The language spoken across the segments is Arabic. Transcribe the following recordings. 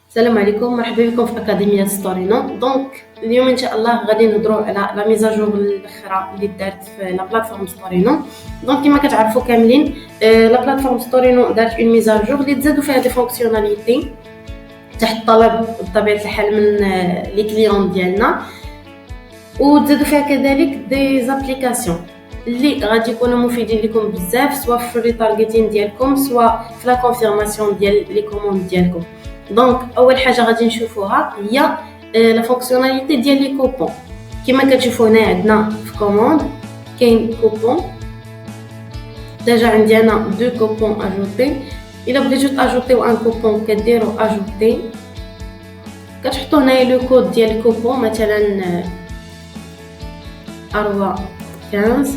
السلام عليكم، مرحبا بكم في اكاديميه ستورينو. دونك اليوم ان شاء الله غادي نهضروا على لا ميزاجور الاخرى اللي دارت في لا بلاتفورم ستورينو. دونك كما كتعرفوا كاملين لا بلاتفورم ستورينو دارت اون ميزاجور اللي تزادوا فيها دي فونكسيوناليتي تحت طلب بطبيعه الحال من لي كليون ديالنا، وتزادوا فيها كذلك دي زابليكاسيون اللي غادي يكونوا مفيدين لكم بزاف، سواء في الريتارغيتين ديالكم سواء في لا كونفيرماسيون ديال لي كوموند ديالكم. دونك اول حاجه غادي نشوفوها هي لا فونكسيوناليتي ديال لي كوبون. كما كتشوفوا هنا عندنا في كوموند كاين كوبون. ديجا عندي انا دو كوبون اجوتي. الا بغيتو تاجوتيو ان كوبون كديروا اجوتي، كتحطوا هنايا لو كود ديال الكوبون، مثلا اروى 15.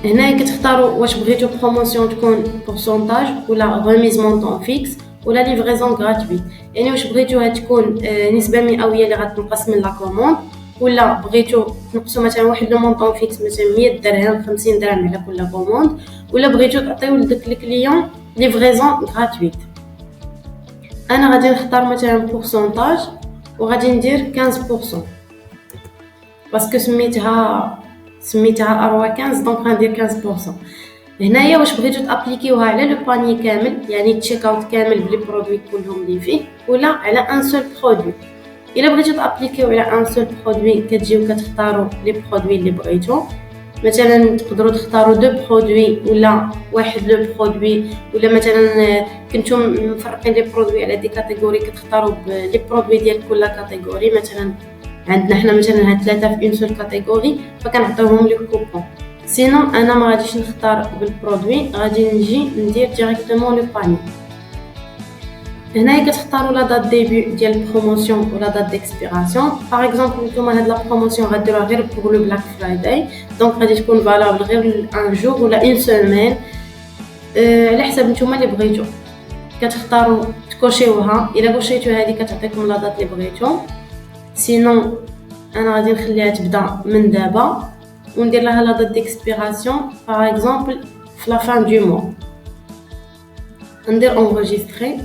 هنايا كتختاروا واش بغيتو بروموسيون تكون بورسونتاج ولا ريميز مونطون فيكس ولا ليفريزون غراتويت، يعني واش بغيتوها تكون نسبه مئويه اللي غتنقص من لا كوموند، ولا بغيتو تنقصوا مثلا واحد لو مونطون فيكس مثلا 100 درهم 50 درهم على كل كوموند، ولا بغيتو تعطيو لداك الكليون ليفريزون غراتويت. انا غادي نختار مثلا بورسونتاج وغادي ندير 15% باسكو سميتها اروى 15، دونك غندير 15%. هنايا واش بغيتو تابليكيوها على لو باني كامل، يعني تشيك اوت كامل بلي برودوي كلهم اللي فيه، ولا على ان سول برودوي. الا بغيتو تابليكيو على ان سول برودوي كتجيو كتختاروا لي برودوي اللي بغيتو، مثلا تقدروا تختاروا دو برودوي ولا واحد لو برودوي، ولا مثلا كنتم مفرقين لي برودوي على دي كاتيجوري كتختاروا لي برودوي ديال كل كاتيجوري. مثلا عندنا حنا مثلا هاد 3 في اون سول كاتيجوري فكنعطيوهم لي كوبون. سينو انا ما غاديش نختار بالبرودوي، غادي نجي ندير ديريكتومون لو باني. هنايا كتختاروا لا دات ديبي ديال البروموسيون ولا دات ديكسبيراسيون. باغ اكزومبل نتوما هاد لا بروموسيون غديروها غير بوغ لو بلاك فرايداي، دونك غادي تكون فالابل غير ان جور ولا اون سيمين، على حسب نتوما اللي بغيتو. كتختاروا تكوشيوها، الا كوشيتو هذه كتعطيكم لا دات اللي بغيتو. سينو انا غادي نخليها تبدا من دابا وندير لها لا دات ديكسبيراسيون باغ اكزومبل في لا فان دو موا. ندير انغيستري.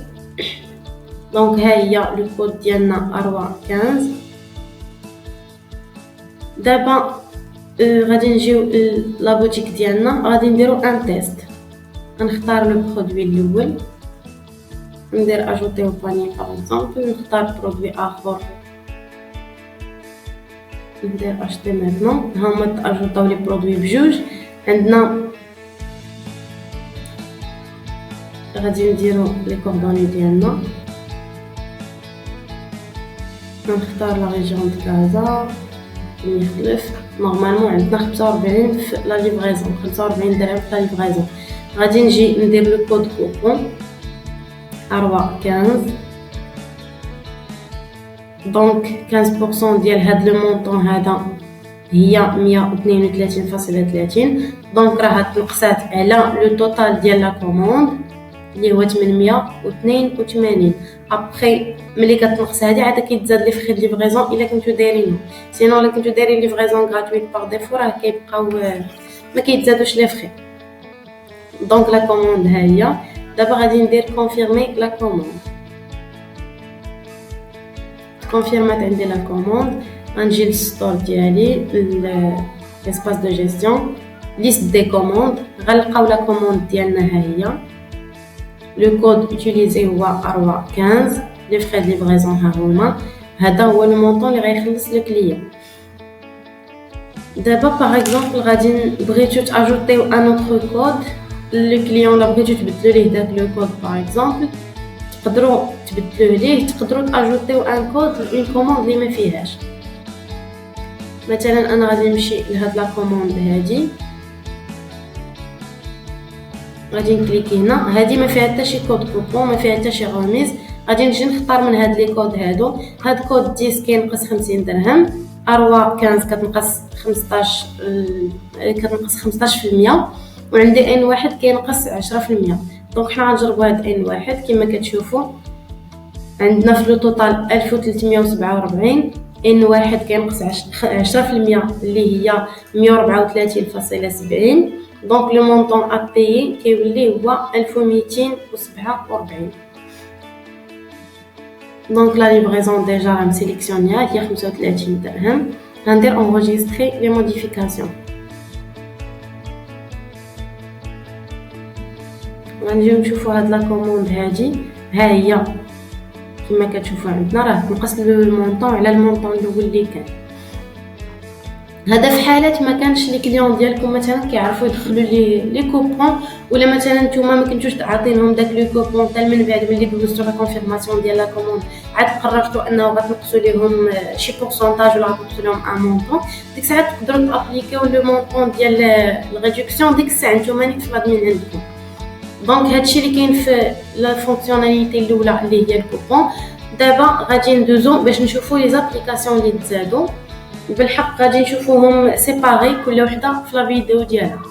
دونك ها هي لو كود ديالنا اروى 15. دابا غادي نجيو لا بوتيك ديالنا، غادي نديرو ان تيست. غنختار لو برودوي الاول، ندير اجوتي او باني باغ اكزومبل، نختار برودوي اخر ندير اشتي ميتنون. هما تاجوطاو لي برودوي بجوج. عندنا غادي نديرو لي كوردوني ديالنا، نختار لا ريجيون د كازا يخلف. نورمالمون عندنا 45 في لا ليفريزون، 45 درهم في لا ليفريزون. غادي نجي ندير لو كود كوبون اروى 15. دونك 15% ديال هاد لو مونطون هذا هي 132.30. دونك راه تنقصات على لو توتال ديال لا كوموند اللي هو 882. ابري ملي كتنقص هذه عاد كيتزاد لي فخي ديال ليفريزون الا كنتو دايرينو. سينو الا كنتو دايرين ليفريزون غراتويت باغ ديفو راه كيبقاو ما كيتزادوش لي فخي. دونك لا كوموند ها هي. دابا غادي ندير كونفيرمي لا كوموند. كونفيرمات عندي لا كوموند. غنجي للستور ديالي لاسباس دو جيستيون ليست دي كوموند، غنلقاو لا كوموند ديالنا ها هي. لو كود يوتيليزي هو اروى 15. لي فخي دو ليفريزون ها هما. هذا هو لو مونطون اللي غيخلص لو كليون. دابا باغ اكزومبل غادي بغيتو تاجوتيو ان اوتر كود لو كليون، لا بغيتو تبدلوا ليه داك لو كود باغ اكزومبل تقدروا تبدلوه ليه. تقدروا تاجوتيو ان كود لون كوموند اللي ما فيهاش. مثلا انا غادي نمشي لهاد لا كوموند هادي، غادي نكليكي هنا. هادي ما فيها حتى شي كود كوبون، ما فيها حتى شي رميز. غادي نجي نختار من هاد لي كود هادو. هاد كود 10 كينقص 50 درهم، اروى 15 كتنقص 15%، وعندي ان واحد كينقص 10%. دونك حنا غنجربوا هاد ان واحد. كما كتشوفوا عندنا في لو توتال 1347. ان واحد كينقص 10% اللي هي 134.70. دونك لو مونطون ابيي كيولي هو 1247. دونك لا ليفريزون ديجا راه مسيليكسيونيا هي 35 درهم. غندير انغيستري لي موديفيكاسيون. غنجيو نشوفوا هاد لا كوموند هادي، ها هي كما كتشوفوا عندنا راه تنقص المونطون على المونطون الاول اللي كان. هذا في حالات ما كانش لي كليون ديالكم مثلا كيعرفوا يدخلوا لي كوبون، ولا مثلا نتوما ما كنتوش عاطينهم داك لو كوبون حتى من بعد ملي دوزتوا لا كونفيرماسيون ديال لا كوموند عاد قررتوا انه غتنقصوا ليهم شي بورسونتاج ولا غتنقصوا لهم ان مونطون، ديك الساعه تقدروا تابليكيو لو مونطون ديال الريدكسيون ديك الساعه نتوما نيت في الادمين عندكم. دونك هادشي اللي كاين في لا فونكسيوناليتي الاولى اللي هي الكوبون. دابا غادي ندوزو باش نشوفوا لي زابليكاسيون اللي تزادوا، وبالحق غادي نشوفوهم سيباري كل وحده في لا فيديو ديالها.